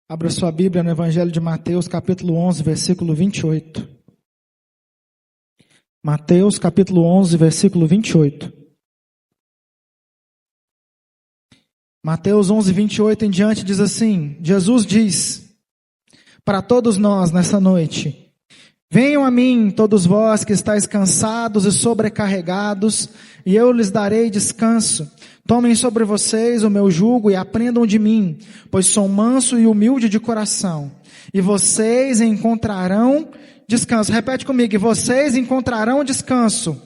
Abra sua Bíblia no Evangelho de Mateus, capítulo 11, versículo 28. Mateus, capítulo 11, versículo 28. Mateus 11, 28 em diante diz assim: Jesus diz para todos nós nessa noite: venham a mim, todos vós que estáis cansados e sobrecarregados, e eu lhes darei descanso. Tomem sobre vocês o meu jugo e aprendam de mim, pois sou manso e humilde de coração, e vocês encontrarão descanso. Repete comigo: e vocês encontrarão descanso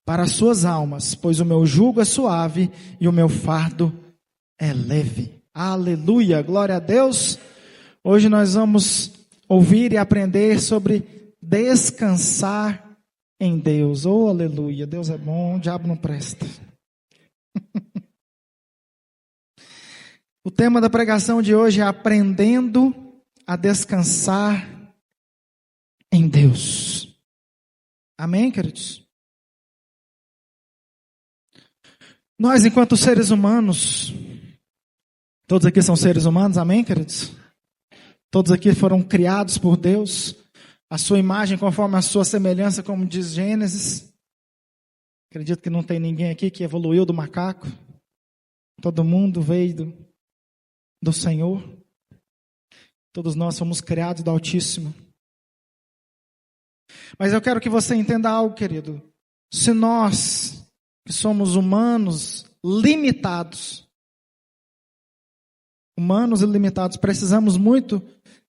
para as suas almas, pois o meu jugo é suave e o meu fardo é leve. Aleluia, glória a Deus. Hoje nós vamos ouvir e aprender sobre descansar em Deus. Oh, aleluia, Deus é bom, o diabo não presta. O tema da pregação de hoje é aprendendo a descansar em Deus. Amém, queridos? Nós, enquanto seres humanos, todos aqui são seres humanos, amém, queridos? Todos aqui foram criados por Deus, a sua imagem conforme a sua semelhança, como diz Gênesis. Acredito que não tem ninguém aqui que evoluiu do macaco. Todo mundo veio do Senhor. Todos nós fomos criados do Altíssimo. Mas eu quero que você entenda algo, querido. Se nós, que somos humanos limitados, precisamos muito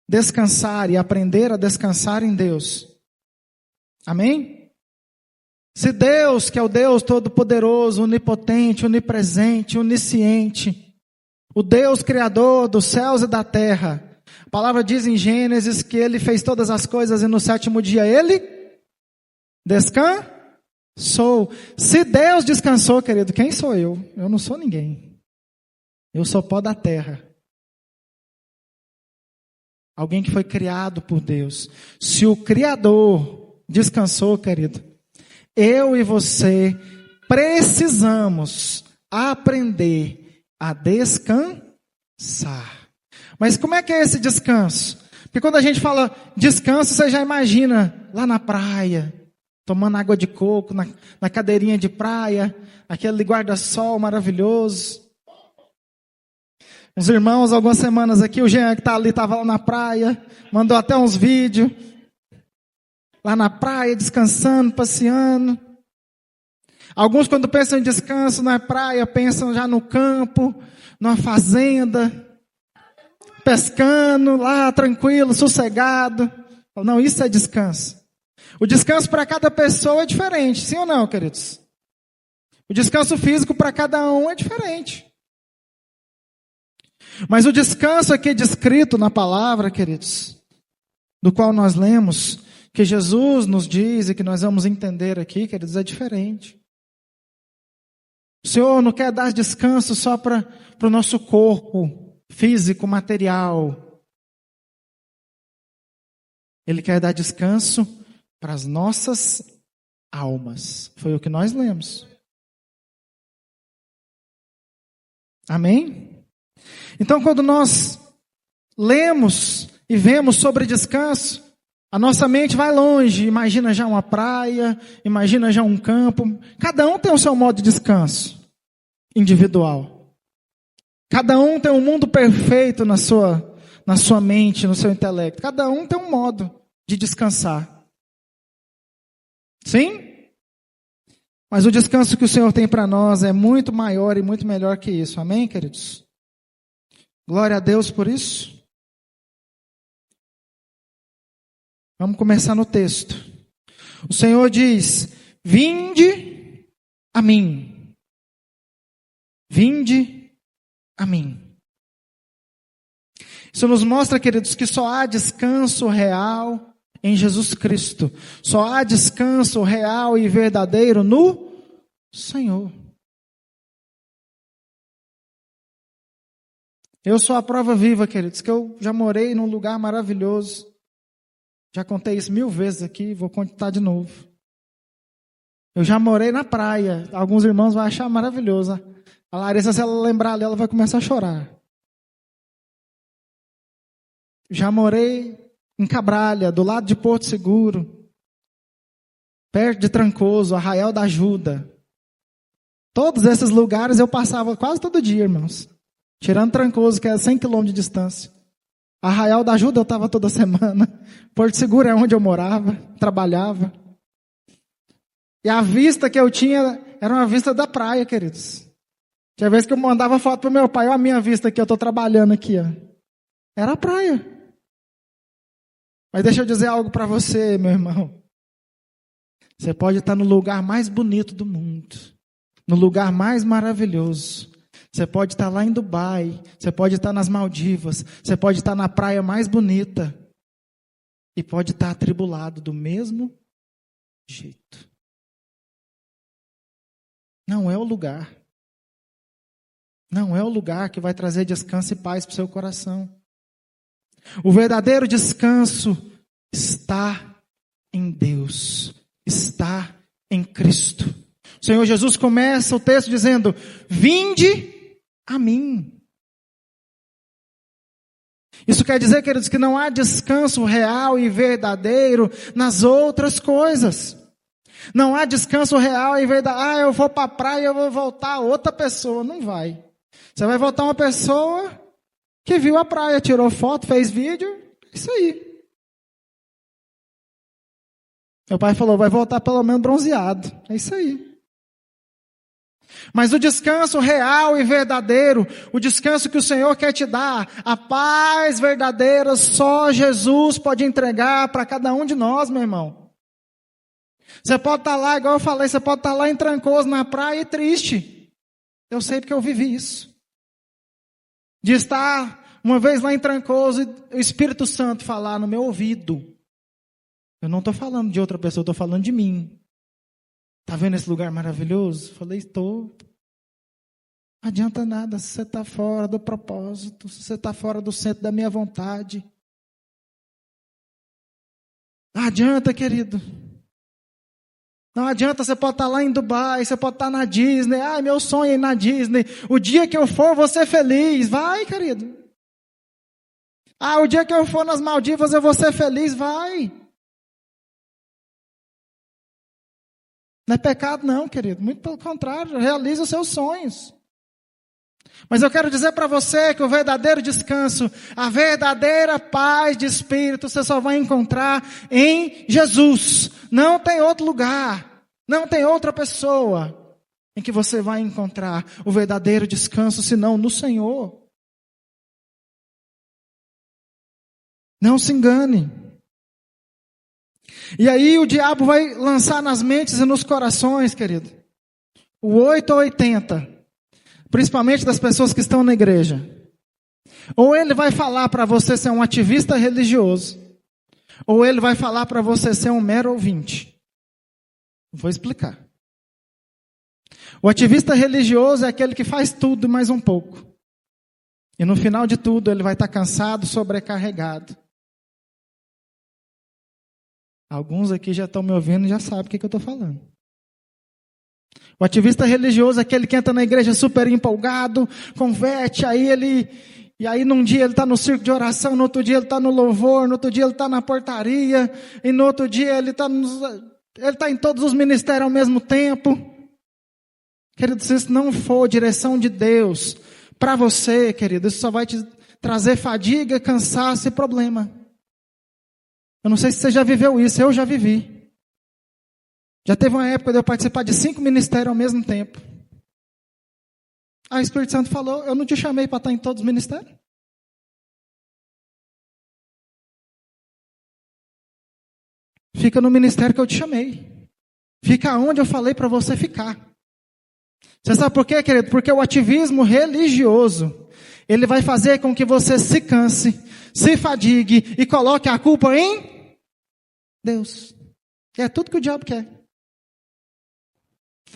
descansar e aprender a descansar em Deus. Amém? Se Deus, que é o Deus Todo-Poderoso, Onipotente, Onipresente, Onisciente, o Deus Criador dos céus e da terra, a palavra diz em Gênesis que Ele fez todas as coisas e no sétimo dia Ele descansou. Se Deus descansou, querido, quem sou eu? Eu não sou ninguém. Eu sou pó da terra. Alguém que foi criado por Deus. Se o Criador descansou, querido, eu e você precisamos aprender a descansar. Mas como é que é esse descanso? Porque quando a gente fala descanso, você já imagina lá na praia, tomando água de coco, na cadeirinha de praia, aquele guarda-sol maravilhoso. Uns irmãos, algumas semanas aqui, o Jean que está ali, estava lá na praia, mandou até uns vídeos, lá na praia, descansando, passeando. Alguns, quando pensam em descanso na praia, pensam já no campo, numa fazenda, pescando lá, tranquilo, sossegado. Não, isso é descanso. O descanso para cada pessoa é diferente, sim ou não, queridos? O descanso físico para cada um é diferente. Mas o descanso aqui descrito na palavra, queridos, do qual nós lemos, que Jesus nos diz e que nós vamos entender aqui, queridos, é diferente. O Senhor não quer dar descanso só para o nosso corpo físico, material. Ele quer dar descanso para as nossas almas. Foi o que nós lemos. Amém? Então, quando nós lemos e vemos sobre descanso, a nossa mente vai longe, imagina já uma praia, imagina já um campo. Cada um tem o seu modo de descanso individual. Cada um tem um mundo perfeito na sua mente, no seu intelecto. Cada um tem um modo de descansar. Sim? Mas o descanso que o Senhor tem para nós é muito maior e muito melhor que isso. Amém, queridos? Glória a Deus por isso. Vamos começar no texto. O Senhor diz: vinde a mim. Vinde a mim. Isso nos mostra, queridos, que só há descanso real em Jesus Cristo. Só há descanso real e verdadeiro no Senhor. Eu sou a prova viva, queridos, que eu já morei num lugar maravilhoso. Já contei isso 1000 vezes aqui, vou contar de novo. Eu já morei na praia. Alguns irmãos vão achar maravilhoso. A Larissa, se ela lembrar ali, ela vai começar a chorar. Já morei em Cabralha, do lado de Porto Seguro, perto de Trancoso, Arraial da Ajuda. Todos esses lugares eu passava quase todo dia, irmãos. Tirando Trancoso, que é 100 quilômetros de distância. Arraial da Ajuda eu estava toda semana. Porto Seguro é onde eu morava, trabalhava. E a vista que eu tinha era uma vista da praia, queridos. Tinha vez que eu mandava foto pro meu pai, olha a minha vista aqui, eu estou trabalhando aqui, ó. Era a praia. Mas deixa eu dizer algo para você, meu irmão. Você pode estar no lugar mais bonito do mundo, no lugar mais maravilhoso. Você pode estar lá em Dubai, você pode estar nas Maldivas, você pode estar na praia mais bonita e pode estar atribulado do mesmo jeito. Não é o lugar. Não é o lugar que vai trazer descanso e paz para o seu coração. O verdadeiro descanso está em Deus, está em Cristo. O Senhor Jesus começa o texto dizendo: vinde a mim. Isso quer dizer, queridos, que não há descanso real e verdadeiro nas outras coisas. Não há descanso real e verdadeiro. Eu vou para a praia, eu vou voltar outra pessoa. Não vai. Você vai voltar uma pessoa que viu a praia, tirou foto, fez vídeo. Isso aí. Meu pai falou, vai voltar pelo menos bronzeado. É isso aí. Mas o descanso real e verdadeiro, o descanso que o Senhor quer te dar, a paz verdadeira, só Jesus pode entregar para cada um de nós, meu irmão. Você pode estar lá, igual eu falei, você pode estar lá em Trancoso, na praia, e triste. Eu sei porque eu vivi isso. De estar uma vez lá em Trancoso e o Espírito Santo falar no meu ouvido. Eu não estou falando de outra pessoa, eu estou falando de mim. Está vendo esse lugar maravilhoso? Falei, estou. Não adianta nada se você está fora do propósito, se você está fora do centro da minha vontade. Não adianta, querido. Não adianta, você pode estar lá em Dubai, você pode estar na Disney. Ai, meu sonho é ir na Disney. O dia que eu for, eu vou ser feliz. Vai, querido. Ah, o dia que eu for nas Maldivas, eu vou ser feliz. Vai. Não é pecado não, querido. Muito pelo contrário, realize os seus sonhos. Mas eu quero dizer para você que o verdadeiro descanso, a verdadeira paz de espírito, você só vai encontrar em Jesus. Não tem outro lugar, não tem outra pessoa em que você vai encontrar o verdadeiro descanso, senão no Senhor. Não se engane. E aí o diabo vai lançar nas mentes e nos corações, querido, o 8 ou 80, principalmente das pessoas que estão na igreja. Ou ele vai falar para você ser um ativista religioso, ou ele vai falar para você ser um mero ouvinte. Vou explicar. O ativista religioso é aquele que faz tudo e mais um pouco. E no final de tudo ele vai estar cansado, sobrecarregado. Alguns aqui já estão me ouvindo e já sabem o que eu estou falando. O ativista religioso é aquele que entra na igreja super empolgado, converte, e aí num dia ele está no circo de oração, no outro dia ele está no louvor, no outro dia ele está na portaria, e no outro dia ele está em todos os ministérios ao mesmo tempo. Querido, se isso não for direção de Deus para você, querido, isso só vai te trazer fadiga, cansaço e problema. Eu não sei se você já viveu isso, eu já vivi. Já teve uma época de eu participar de 5 ministérios ao mesmo tempo. Aí o Espírito Santo falou, eu não te chamei para estar em todos os ministérios? Fica no ministério que eu te chamei. Fica onde eu falei para você ficar. Você sabe por quê, querido? Porque o ativismo religioso, ele vai fazer com que você se canse, se fadigue e coloque a culpa em Deus. É tudo que o diabo quer.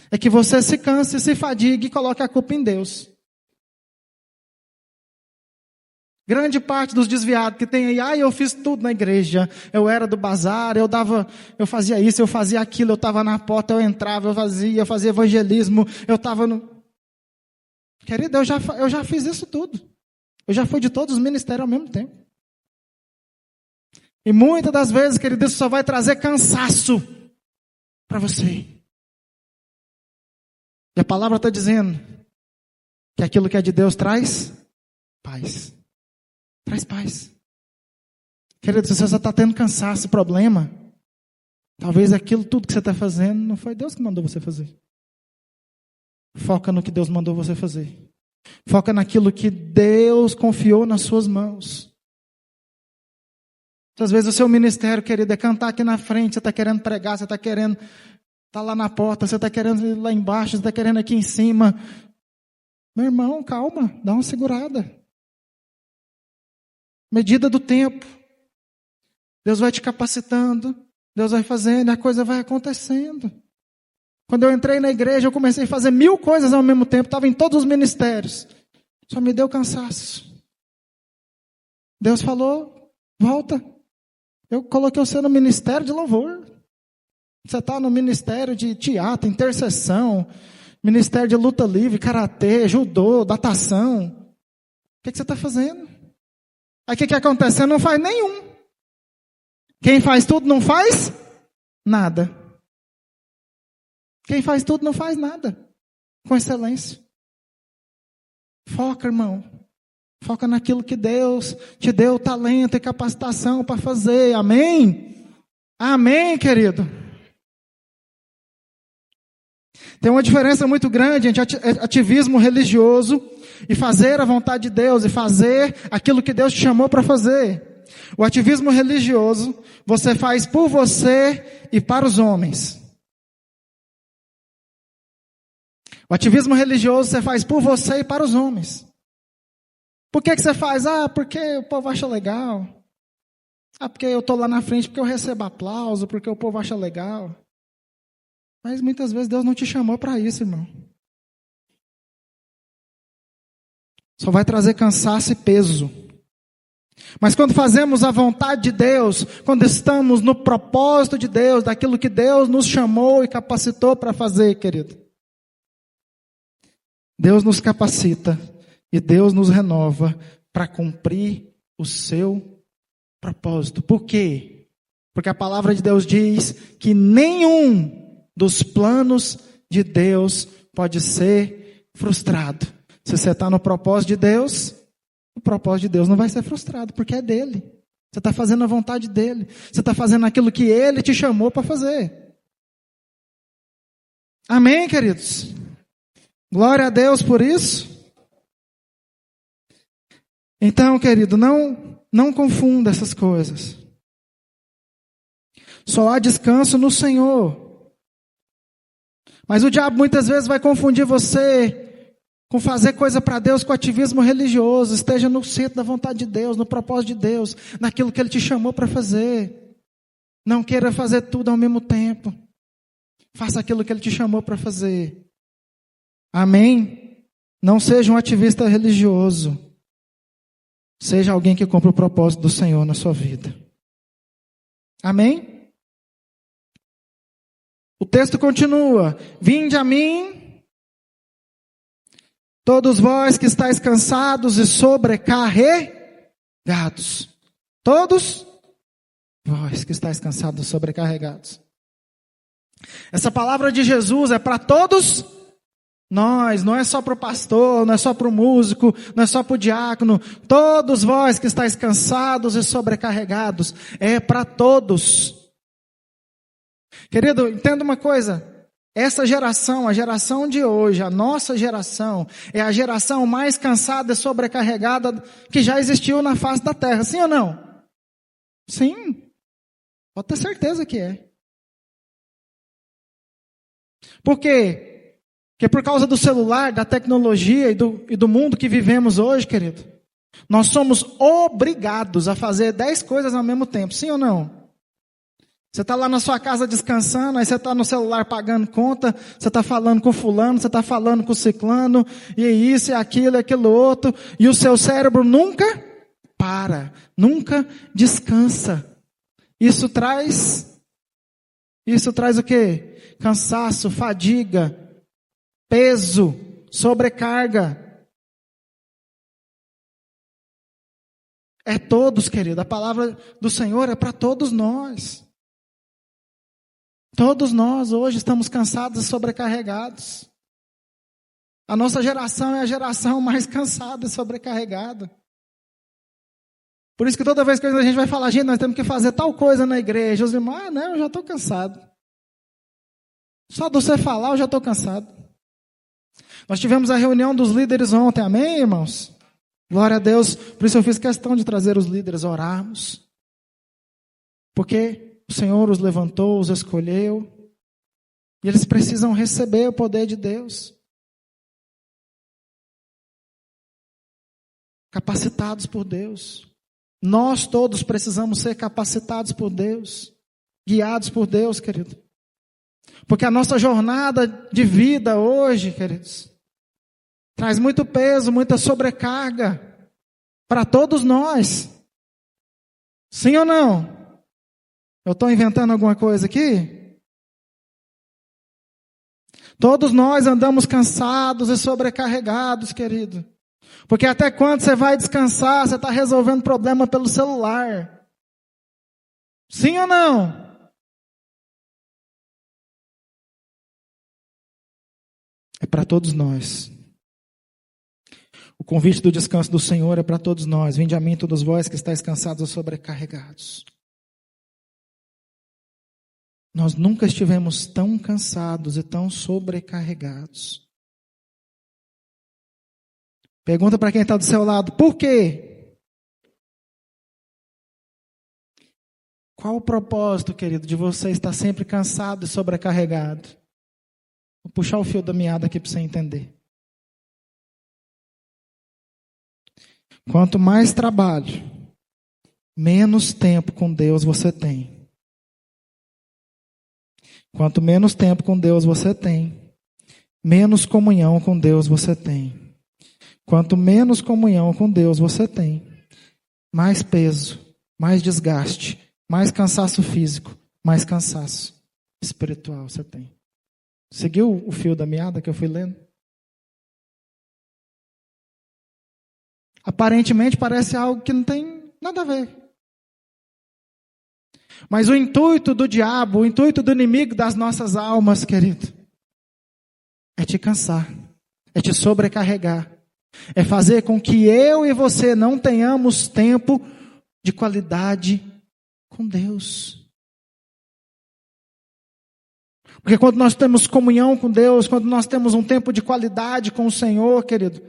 É que você se canse, se fadigue e coloque a culpa em Deus. Grande parte dos desviados que tem aí, eu fiz tudo na igreja, eu era do bazar, eu fazia isso, eu fazia aquilo, eu estava na porta, eu entrava, eu fazia evangelismo, eu estava no... Querido, eu já fiz isso tudo. Eu já fui de todos os ministérios ao mesmo tempo. E muitas das vezes, querido, isso só vai trazer cansaço para você. E a palavra está dizendo que aquilo que é de Deus traz paz. Traz paz. Querido, se você está tendo cansaço, problema, talvez aquilo tudo que você está fazendo não foi Deus que mandou você fazer. Foca no que Deus mandou você fazer. Foca naquilo que Deus confiou nas suas mãos. Às vezes o seu ministério, querido, é cantar aqui na frente, você está querendo pregar, você está querendo estar lá na porta, você está querendo ir lá embaixo, você está querendo aqui em cima. Meu irmão, calma, dá uma segurada. Medida do tempo. Deus vai te capacitando, Deus vai fazendo, e a coisa vai acontecendo. Quando eu entrei na igreja, eu comecei a fazer 1000 coisas ao mesmo tempo, estava em todos os ministérios. Só me deu cansaço. Deus falou, volta. Eu coloquei você no ministério de louvor. Você está no ministério de teatro, intercessão, ministério de luta livre, karatê, judô, natação. O que você está fazendo? Aí o que acontece? Você não faz nenhum. Quem faz tudo não faz nada. Quem faz tudo não faz nada. Com excelência. Foca, irmão. Foca naquilo que Deus te deu talento e capacitação para fazer. Amém? Amém, querido? Tem uma diferença muito grande entre ativismo religioso e fazer a vontade de Deus, e fazer aquilo que Deus te chamou para fazer. O ativismo religioso, você faz por você e para os homens. O ativismo religioso você faz por você e para os homens. Por que você faz? Porque o povo acha legal. Porque eu estou lá na frente, porque eu recebo aplauso, porque o povo acha legal. Mas muitas vezes Deus não te chamou para isso, irmão. Só vai trazer cansaço e peso. Mas quando fazemos a vontade de Deus, quando estamos no propósito de Deus, daquilo que Deus nos chamou e capacitou para fazer, querido, Deus nos capacita e Deus nos renova para cumprir o seu propósito. Por quê? Porque a palavra de Deus diz que nenhum dos planos de Deus pode ser frustrado. Se você está no propósito de Deus, o propósito de Deus não vai ser frustrado, porque é dele. Você está fazendo a vontade dele. Você está fazendo aquilo que ele te chamou para fazer. Amém, queridos? Glória a Deus por isso. Então, querido, não confunda essas coisas. Só há descanso no Senhor. Mas o diabo muitas vezes vai confundir você com fazer coisa para Deus, com ativismo religioso. Esteja no centro da vontade de Deus, no propósito de Deus, naquilo que Ele te chamou para fazer. Não queira fazer tudo ao mesmo tempo. Faça aquilo que Ele te chamou para fazer. Amém? Não seja um ativista religioso. Seja alguém que cumpra o propósito do Senhor na sua vida. Amém? O texto continua. Vinde a mim, todos vós que estáis cansados e sobrecarregados. Todos vós que estáis cansados e sobrecarregados. Essa palavra de Jesus é para todos nós, não é só para o pastor, não é só para o músico, não é só para o diácono. Todos vós que estáis cansados e sobrecarregados, é para todos. Querido, entenda uma coisa. Essa geração, a geração de hoje, a nossa geração, é a geração mais cansada e sobrecarregada que já existiu na face da terra. Sim ou não? Sim. Pode ter certeza que é. Por quê? Porque por causa do celular, da tecnologia e do mundo que vivemos hoje, querido, nós somos obrigados a fazer 10 coisas ao mesmo tempo. Sim ou não? Você está lá na sua casa descansando, aí você está no celular pagando conta, você está falando com fulano, você está falando com ciclano, e isso, e aquilo outro, e o seu cérebro nunca para, nunca descansa. Isso traz o quê? Cansaço, fadiga, peso, sobrecarga. É todos, querido. A palavra do Senhor é para todos nós. Todos nós hoje estamos cansados e sobrecarregados. A nossa geração é a geração mais cansada e sobrecarregada. Por isso que toda vez que a gente vai falar, gente, nós temos que fazer tal coisa na igreja, os irmãos, não, eu já estou cansado. Só de você falar, eu já estou cansado. Nós tivemos a reunião dos líderes ontem, amém, irmãos? Glória a Deus. Por isso eu fiz questão de trazer os líderes, orarmos. Porque o Senhor os levantou, os escolheu. E eles precisam receber o poder de Deus. Capacitados por Deus. Nós todos precisamos ser capacitados por Deus. Guiados por Deus, querido. Porque a nossa jornada de vida hoje, queridos, traz muito peso, muita sobrecarga para todos nós. Sim ou não? Eu estou inventando alguma coisa aqui? Todos nós andamos cansados e sobrecarregados, querido. Porque até quando você vai descansar, você está resolvendo problema pelo celular. Sim ou não? É para todos nós. O convite do descanso do Senhor é para todos nós. Vinde a mim todos vós que estáis cansados e sobrecarregados. Nós nunca estivemos tão cansados e tão sobrecarregados. Pergunta para quem está do seu lado, por quê? Qual o propósito, querido, de você estar sempre cansado e sobrecarregado? Vou puxar o fio da meada aqui para você entender. Quanto mais trabalho, menos tempo com Deus você tem. Quanto menos tempo com Deus você tem, menos comunhão com Deus você tem. Quanto menos comunhão com Deus você tem, mais peso, mais desgaste, mais cansaço físico, mais cansaço espiritual você tem. Seguiu o fio da meada que eu fui lendo? Aparentemente parece algo que não tem nada a ver. Mas o intuito do diabo, o intuito do inimigo das nossas almas, querido, é te cansar, é te sobrecarregar, é fazer com que eu e você não tenhamos tempo de qualidade com Deus. Porque quando nós temos comunhão com Deus, quando nós temos um tempo de qualidade com o Senhor, querido,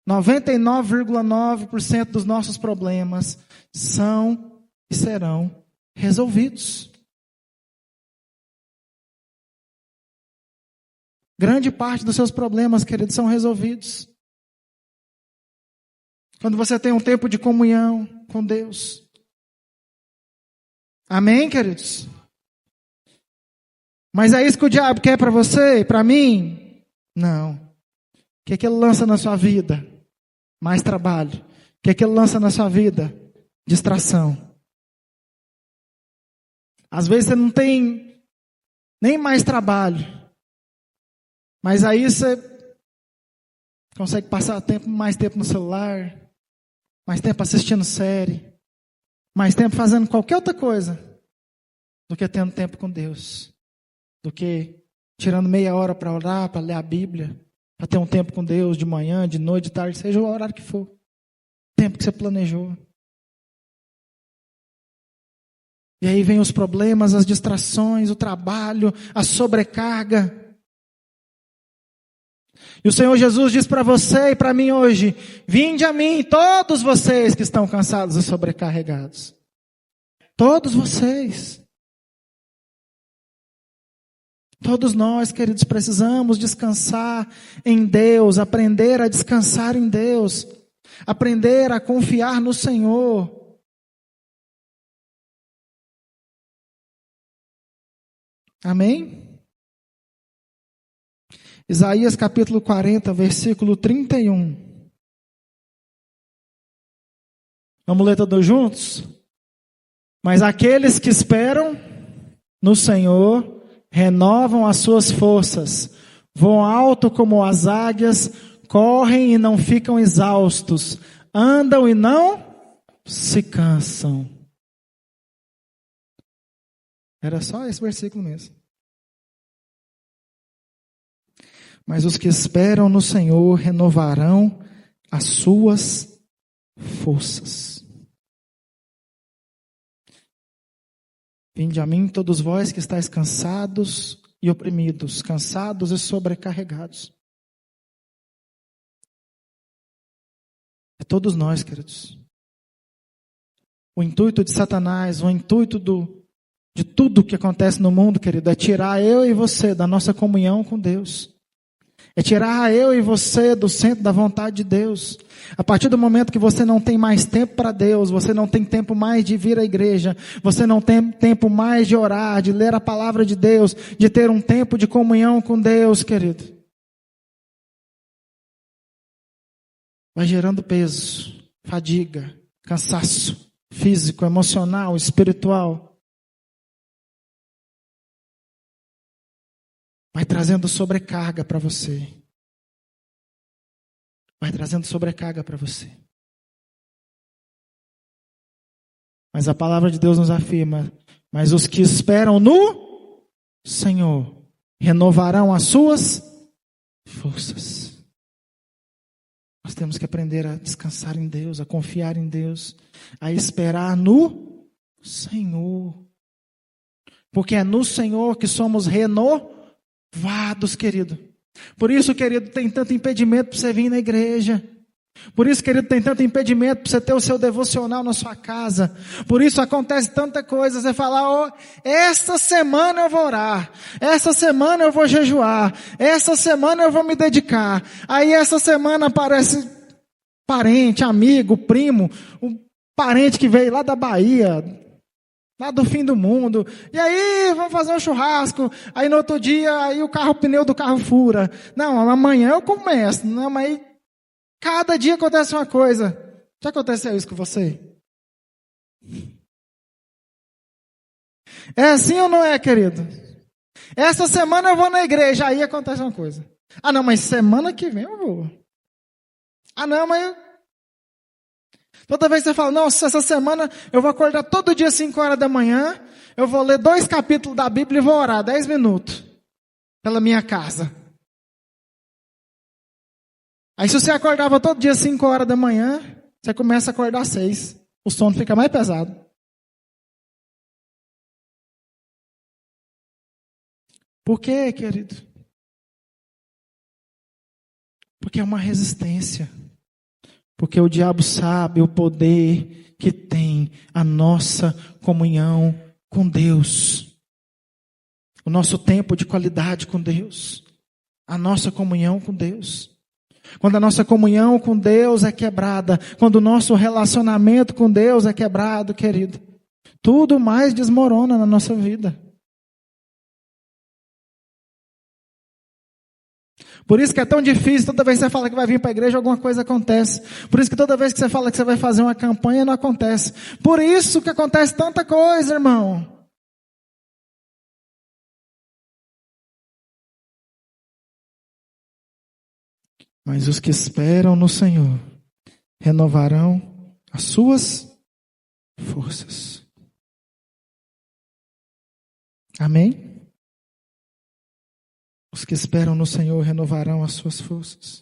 99,9% dos nossos problemas são e serão resolvidos. Grande parte dos seus problemas, queridos, são resolvidos. Quando você tem um tempo de comunhão com Deus. Amém, queridos? Mas é isso que o diabo quer para você e para mim? Não. O que é que ele lança na sua vida? Mais trabalho. O que é que ele lança na sua vida? Distração. Às vezes você não tem nem mais trabalho. Mas aí você consegue passar mais tempo no celular, mais tempo assistindo série, mais tempo fazendo qualquer outra coisa do que tendo tempo com Deus. Do que tirando meia hora para orar, para ler a Bíblia, para ter um tempo com Deus de manhã, de noite, de tarde, seja o horário que for. Tempo que você planejou. E aí vem os problemas, as distrações, o trabalho, a sobrecarga. E o Senhor Jesus diz para você e para mim hoje, vinde a mim todos vocês que estão cansados e sobrecarregados. Todos vocês. Todos nós, queridos, precisamos descansar em Deus, aprender a descansar em Deus, aprender a confiar no Senhor. Amém? Isaías capítulo 40, versículo 31. Vamos ler todos juntos? Mas aqueles que esperam no Senhor renovam as suas forças, voam alto como as águias, correm e não ficam exaustos, andam e não se cansam. Era só esse versículo mesmo. Mas os que esperam no Senhor renovarão as suas forças. Vinde a mim todos vós que estáis cansados e oprimidos, cansados e sobrecarregados. É todos nós, queridos. O intuito de Satanás, o intuito de tudo que acontece no mundo, querido, é tirar eu e você da nossa comunhão com Deus. É tirar eu e você do centro da vontade de Deus. A partir do momento que você não tem mais tempo para Deus, você não tem tempo mais de vir à igreja, você não tem tempo mais de orar, de ler a palavra de Deus, de ter um tempo de comunhão com Deus, querido. Vai gerando peso, fadiga, cansaço físico, emocional, espiritual. Vai trazendo sobrecarga para você. Vai trazendo sobrecarga para você. Mas a palavra de Deus nos afirma: mas os que esperam no Senhor renovarão as suas forças. Nós temos que aprender a descansar em Deus, a confiar em Deus, a esperar no Senhor. Porque é no Senhor que somos renovados, querido. Por isso, querido, tem tanto impedimento para você vir na igreja. Por isso, querido, tem tanto impedimento para você ter o seu devocional na sua casa. Por isso acontece tanta coisa. Você fala: esta semana eu vou orar. Essa semana eu vou jejuar. Essa semana eu vou me dedicar. Aí essa semana aparece parente, amigo, primo, um parente que veio lá da Bahia, lá do fim do mundo. E aí, vamos fazer um churrasco. Aí no outro dia, aí o pneu do carro fura. Não, amanhã eu começo. Não, mas cada dia acontece uma coisa. Já aconteceu isso com você? É assim ou não é, querido? Essa semana eu vou na igreja, aí acontece uma coisa. Ah, não, mas semana que vem eu vou. Ah, não, mas toda vez que você fala: nossa, essa semana eu vou acordar todo dia às 5 horas da manhã, eu vou ler 2 capítulos da Bíblia e vou orar 10 minutos pela minha casa. Aí se você acordava todo dia às 5 horas da manhã, você começa a acordar às 6. O sono fica mais pesado. Por quê, querido? Porque é uma resistência. Porque o diabo sabe o poder que tem a nossa comunhão com Deus. O nosso tempo de qualidade com Deus. A nossa comunhão com Deus. Quando a nossa comunhão com Deus é quebrada, quando o nosso relacionamento com Deus é quebrado, querido, tudo mais desmorona na nossa vida. Por isso que é tão difícil, toda vez que você fala que vai vir para a igreja, alguma coisa acontece. Por isso que toda vez que você fala que você vai fazer uma campanha, não acontece. Por isso que acontece tanta coisa, irmão. Mas os que esperam no Senhor renovarão as suas forças. Amém? Os que esperam no Senhor renovarão as suas forças.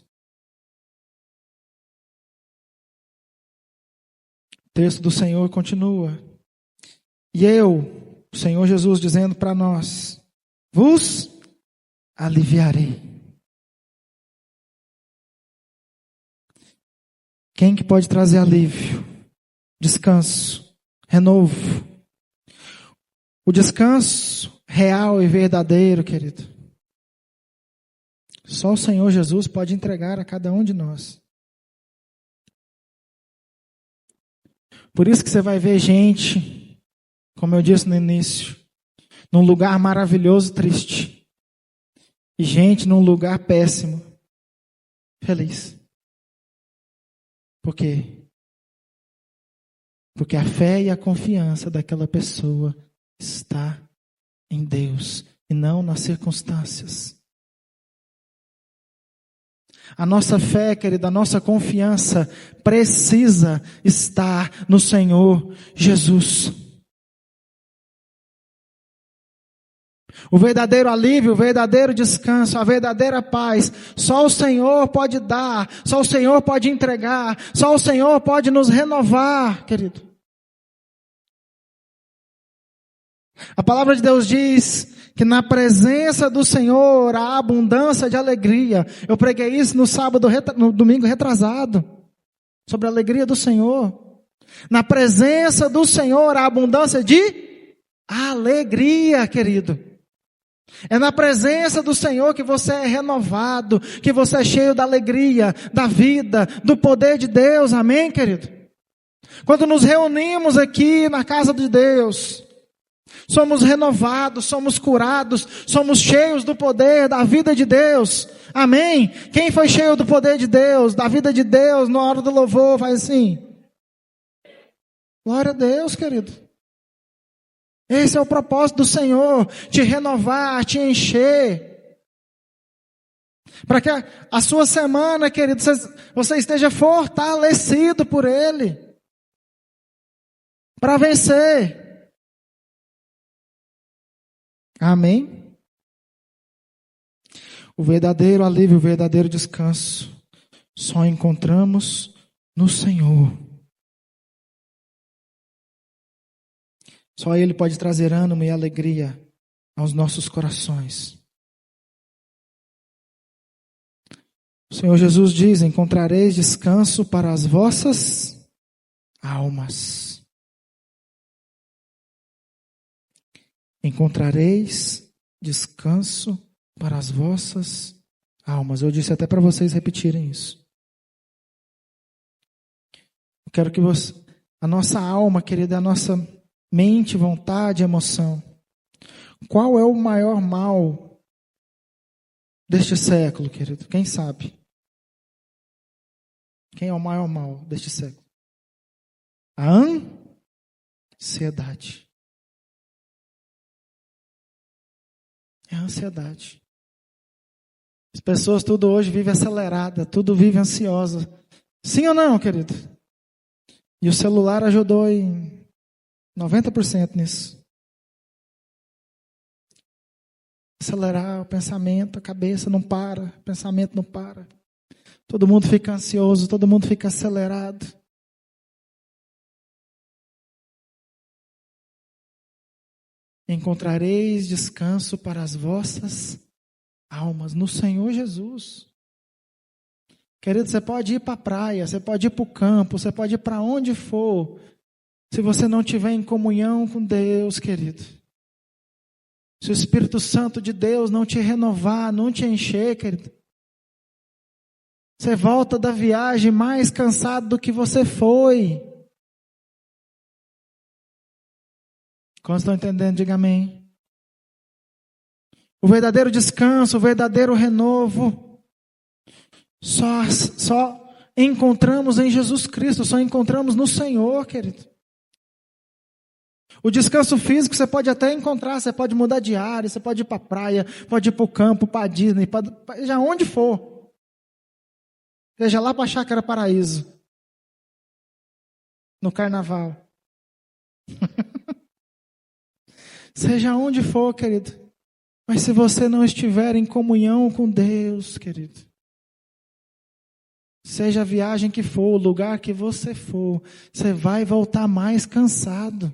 O texto do Senhor continua. E eu, o Senhor Jesus dizendo para nós: vos aliviarei. Quem que pode trazer alívio? Descanso, renovo. O descanso real e verdadeiro, querido, só o Senhor Jesus pode entregar a cada um de nós. Por isso que você vai ver gente, como eu disse no início, num lugar maravilhoso, triste. E gente num lugar péssimo, feliz. Por quê? Porque a fé e a confiança daquela pessoa está em Deus e não nas circunstâncias. A nossa fé, querido, a nossa confiança precisa estar no Senhor Jesus. O verdadeiro alívio, o verdadeiro descanso, a verdadeira paz, só o Senhor pode dar, só o Senhor pode entregar, só o Senhor pode nos renovar, querido. A palavra de Deus diz que na presença do Senhor há abundância de alegria. Eu preguei isso no domingo retrasado, sobre a alegria do Senhor. Na presença do Senhor há abundância de alegria, querido. É na presença do Senhor que você é renovado, que você é cheio da alegria, da vida, do poder de Deus, amém, querido? Quando nos reunimos aqui na casa de Deus, somos renovados, somos curados, somos cheios do poder, da vida de Deus, amém? Quem foi cheio do poder de Deus, da vida de Deus, na hora do louvor, faz assim, glória a Deus, querido. Esse é o propósito do Senhor, te renovar, te encher. Para que a sua semana, querido, você esteja fortalecido por Ele. Para vencer. Amém? O verdadeiro alívio, o verdadeiro descanso, só encontramos no Senhor. Só Ele pode trazer ânimo e alegria aos nossos corações. O Senhor Jesus diz: encontrareis descanso para as vossas almas. Encontrareis descanso para as vossas almas. Eu disse até para vocês repetirem isso. Eu quero que a nossa alma, querida, a nossa mente, vontade, emoção. Qual é o maior mal deste século, querido? Quem sabe? Quem é o maior mal deste século? A ansiedade. É a ansiedade. As pessoas tudo hoje vivem acelerada, tudo vive ansiosa. Sim ou não, querido? E o celular ajudou em 90% nisso. Acelerar o pensamento, a cabeça não para, o pensamento não para. Todo mundo fica ansioso, todo mundo fica acelerado. Encontrareis descanso para as vossas almas no Senhor Jesus. Querido, você pode ir para a praia, você pode ir para o campo, você pode ir para onde for. Se você não estiver em comunhão com Deus, querido. Se o Espírito Santo de Deus não te renovar, não te encher, querido. Você volta da viagem mais cansado do que você foi. Quantos estão entendendo? Diga amém. O verdadeiro descanso, o verdadeiro renovo, só encontramos em Jesus Cristo, só encontramos no Senhor, querido. O descanso físico você pode até encontrar, você pode mudar de área, você pode ir para a praia, pode ir para o campo, para a Disney, já onde for. Seja lá para a Chácara Paraíso, no carnaval. Seja onde for, querido. Mas se você não estiver em comunhão com Deus, querido, seja a viagem que for, o lugar que você for, você vai voltar mais cansado.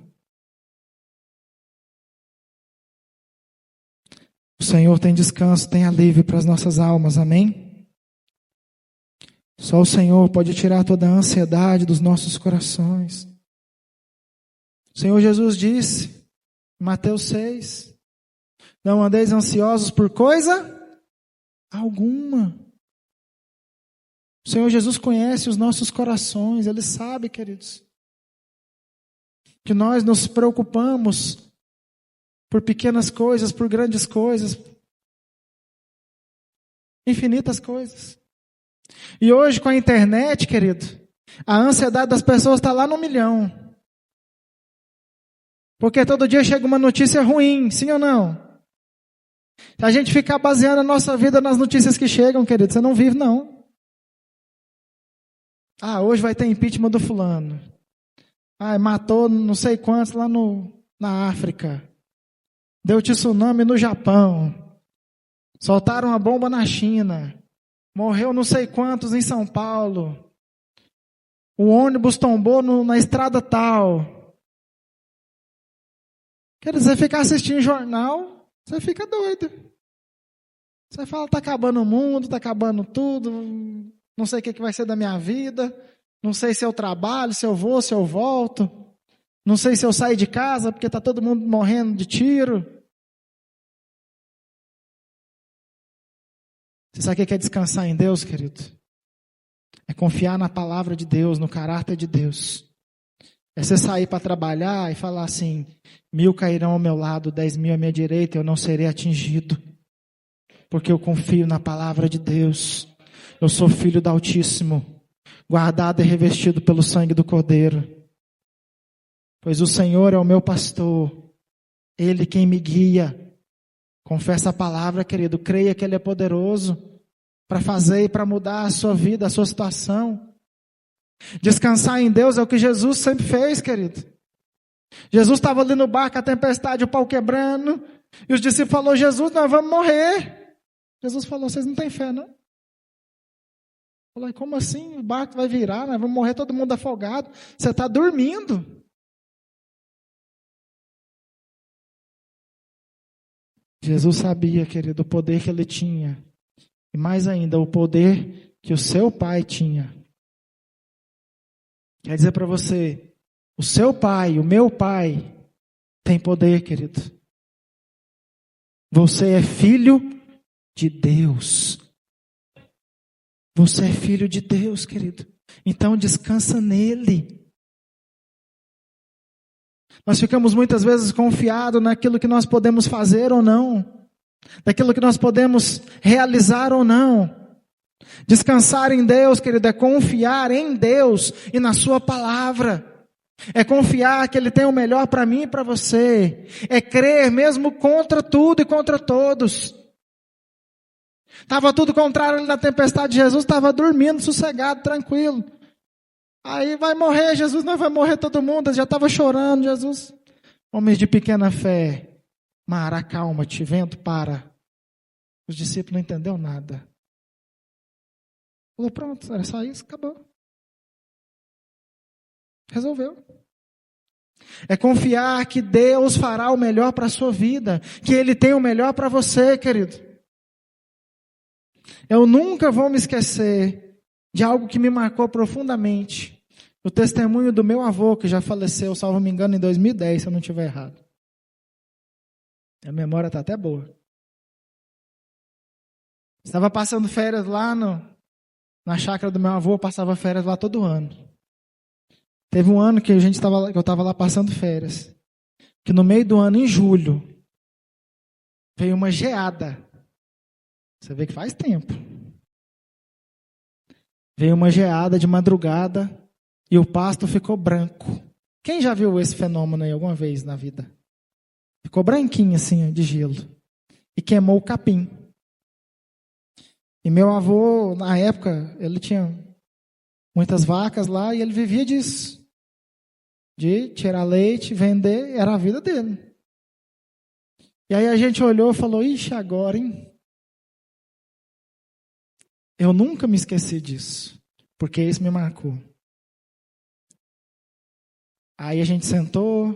O Senhor tem descanso, tem alívio para as nossas almas, amém? Só o Senhor pode tirar toda a ansiedade dos nossos corações. O Senhor Jesus disse, em Mateus 6, não andeis ansiosos por coisa alguma. O Senhor Jesus conhece os nossos corações, Ele sabe, queridos, que nós nos preocupamos por pequenas coisas, por grandes coisas, infinitas coisas. E hoje com a internet, querido, a ansiedade das pessoas está lá no 1.000.000. Porque todo dia chega uma notícia ruim, sim ou não? Se a gente ficar baseando a nossa vida nas notícias que chegam, querido, você não vive não. Ah, hoje vai ter impeachment do fulano. Ah, matou não sei quantos lá na África. Deu tsunami no Japão. Soltaram uma bomba na China. Morreu não sei quantos em São Paulo. O ônibus tombou na estrada tal. Quer dizer, ficar assistindo jornal, você fica doido. Você fala, está acabando o mundo, está acabando tudo, não sei o que vai ser da minha vida, não sei se eu trabalho, se eu vou, se eu volto, não sei se eu saio de casa porque está todo mundo morrendo de tiro. Você sabe o que é descansar em Deus, querido? É confiar na palavra de Deus, no caráter de Deus. É você sair para trabalhar e falar assim, 1000 cairão ao meu lado, 10.000 à minha direita, eu não serei atingido. Porque eu confio na palavra de Deus. Eu sou filho do Altíssimo, guardado e revestido pelo sangue do Cordeiro. Pois o Senhor é o meu pastor, Ele quem me guia. Confessa a palavra, querido, creia que Ele é poderoso para fazer e para mudar a sua vida, a sua situação. Descansar em Deus é o que Jesus sempre fez, querido. Jesus estava ali no barco, a tempestade, o pau quebrando, e os discípulos falaram, Jesus, nós vamos morrer. Jesus falou, vocês não têm fé, não? Falei, como assim? O barco vai virar, nós vamos morrer todo mundo afogado. Você está dormindo. Jesus sabia, querido, o poder que ele tinha. E mais ainda, o poder que o seu pai tinha. Quer dizer para você, o seu pai, o meu pai, tem poder, querido. Você é filho de Deus. Você é filho de Deus, querido. Então descansa nele. Nós ficamos muitas vezes confiados naquilo que nós podemos fazer ou não. Daquilo que nós podemos realizar ou não. Descansar em Deus, querido, é confiar em Deus e na sua palavra. É confiar que Ele tem o melhor para mim e para você. É crer mesmo contra tudo e contra todos. Estava tudo contrário ali na tempestade. Jesus estava dormindo, sossegado, tranquilo. Aí vai morrer Jesus, não vai morrer todo mundo. Já estava chorando, Jesus. Homens de pequena fé. Mar, acalma-te, vento, para. Os discípulos não entenderam nada. Falou, pronto, era só isso, acabou. Resolveu. É confiar que Deus fará o melhor para a sua vida. Que Ele tem o melhor para você, querido. Eu nunca vou me esquecer de algo que me marcou profundamente. O testemunho do meu avô, que já faleceu, salvo me engano, em 2010, se eu não estiver errado. A memória está até boa. Estava passando férias lá na chácara do meu avô, passava férias lá todo ano. Teve um ano que eu estava lá passando férias. Que no meio do ano, em julho, veio uma geada. Você vê que faz tempo. Veio uma geada de madrugada e o pasto ficou branco. Quem já viu esse fenômeno aí alguma vez na vida? Ficou branquinho assim, de gelo. E queimou o capim. E meu avô, na época, ele tinha muitas vacas lá e ele vivia disso. De tirar leite, vender, era a vida dele. E aí a gente olhou e falou, ixi, agora, hein? Eu nunca me esqueci disso, porque isso me marcou. Aí a gente sentou,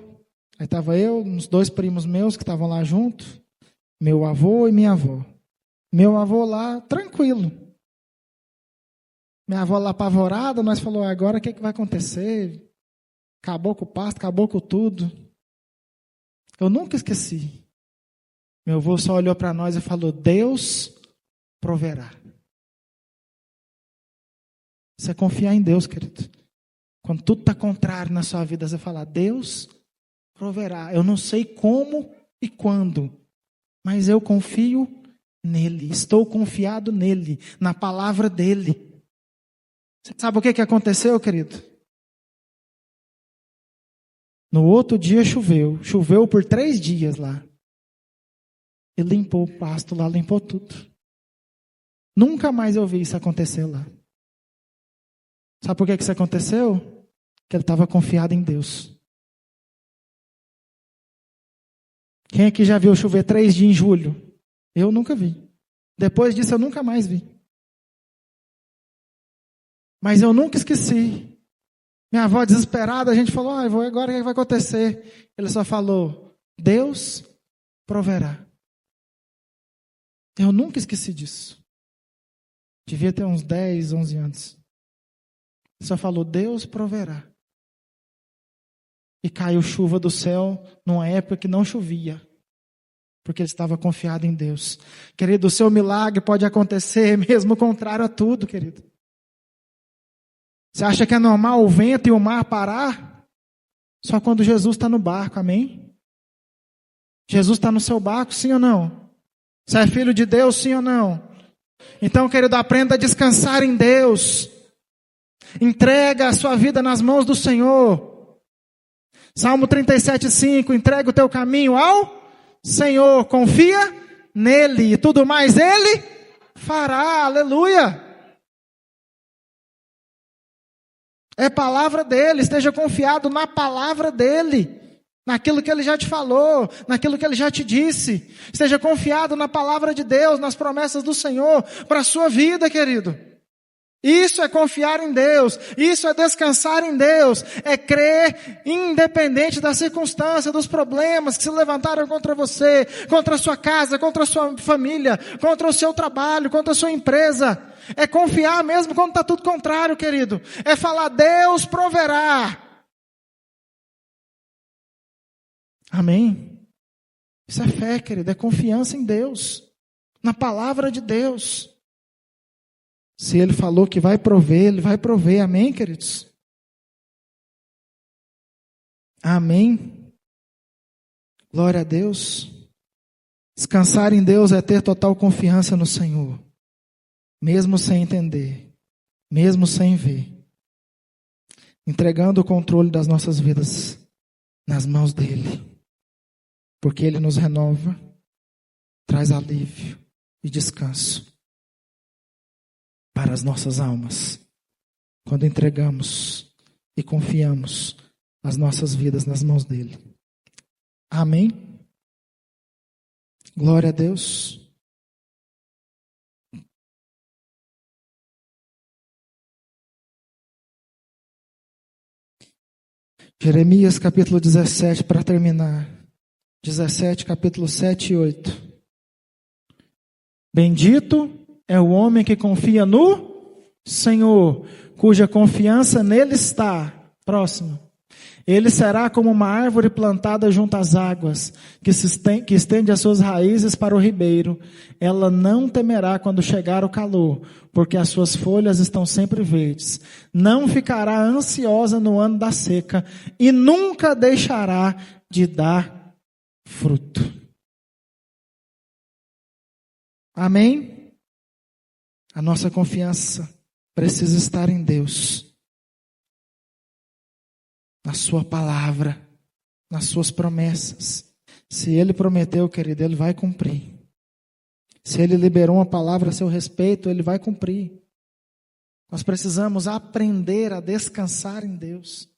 aí estava eu, uns 2 primos meus que estavam lá junto, meu avô e minha avó. Meu avô lá, tranquilo. Minha avó lá apavorada, nós falamos, agora o que vai acontecer? Acabou com o pasto, acabou com tudo. Eu nunca esqueci. Meu avô só olhou para nós e falou, Deus proverá. Você confiar em Deus, querido. Quando tudo está contrário na sua vida, você falar, Deus proverá. Eu não sei como e quando, mas eu confio nele. Estou confiado nele, na palavra dele. Você sabe o que aconteceu, querido? No outro dia choveu. Choveu por 3 dias lá. E limpou o pasto lá, limpou tudo. Nunca mais eu vi isso acontecer lá. Sabe por que isso aconteceu? Porque ele estava confiado em Deus. Quem aqui já viu chover 3 dias em julho? Eu nunca vi. Depois disso eu nunca mais vi. Mas eu nunca esqueci. Minha avó desesperada, a gente falou, agora o que vai acontecer? Ele só falou, Deus proverá. Eu nunca esqueci disso. Devia ter uns 10, 11 anos. Ele só falou, Deus proverá. E caiu chuva do céu numa época que não chovia. Porque ele estava confiado em Deus. Querido, o seu milagre pode acontecer mesmo contrário a tudo, querido. Você acha que é normal o vento e o mar parar? Só quando Jesus está no barco, amém? Jesus está no seu barco, sim ou não? Você é filho de Deus, sim ou não? Então, querido, aprenda a descansar em Deus. Entrega a sua vida nas mãos do Senhor. Salmo 37:5, entrega o teu caminho ao Senhor, confia nele e tudo mais ele fará, aleluia. É palavra dele, esteja confiado na palavra dele, naquilo que ele já te falou, naquilo que ele já te disse. Esteja confiado na palavra de Deus, nas promessas do Senhor para a sua vida, querido. Isso é confiar em Deus, isso é descansar em Deus, é crer independente da circunstância, dos problemas que se levantaram contra você, contra a sua casa, contra a sua família, contra o seu trabalho, contra a sua empresa. É confiar mesmo quando está tudo contrário, querido. É falar, Deus proverá. Amém? Isso é fé, querido, é confiança em Deus, na palavra de Deus. Se Ele falou que vai prover, Ele vai prover. Amém, queridos? Amém. Glória a Deus. Descansar em Deus é ter total confiança no Senhor. Mesmo sem entender. Mesmo sem ver. Entregando o controle das nossas vidas nas mãos dEle. Porque Ele nos renova, traz alívio e descanso para as nossas almas, quando entregamos e confiamos as nossas vidas nas mãos dele. Amém? Glória a Deus. Jeremias capítulo 17, para terminar. 17, capítulo 7 e 8. Bendito é o homem que confia no Senhor, cuja confiança nele está. Próximo. Ele será como uma árvore plantada junto às águas, que estende as suas raízes para o ribeiro. Ela não temerá quando chegar o calor, porque as suas folhas estão sempre verdes. Não ficará ansiosa no ano da seca, e nunca deixará de dar fruto. Amém? A nossa confiança precisa estar em Deus, na sua palavra, nas suas promessas. Se Ele prometeu, querido, Ele vai cumprir. Se Ele liberou uma palavra a seu respeito, Ele vai cumprir. Nós precisamos aprender a descansar em Deus,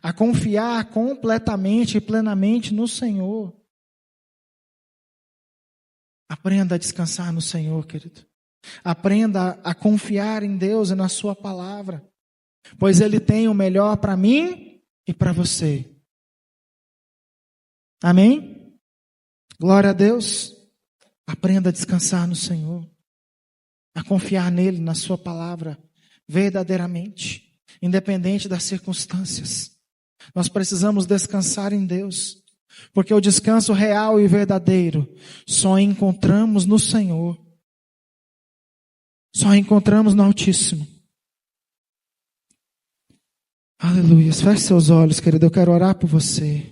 a confiar completamente e plenamente no Senhor. Aprenda a descansar no Senhor, querido. Aprenda a confiar em Deus e na sua palavra, pois Ele tem o melhor para mim e para você. Amém? Glória a Deus. Aprenda a descansar no Senhor, a confiar nele, na sua palavra, verdadeiramente, independente das circunstâncias. Nós precisamos descansar em Deus, porque o descanso real e verdadeiro só encontramos no Senhor. Só encontramos no Altíssimo. Aleluia. Feche seus olhos, querido. Eu quero orar por você.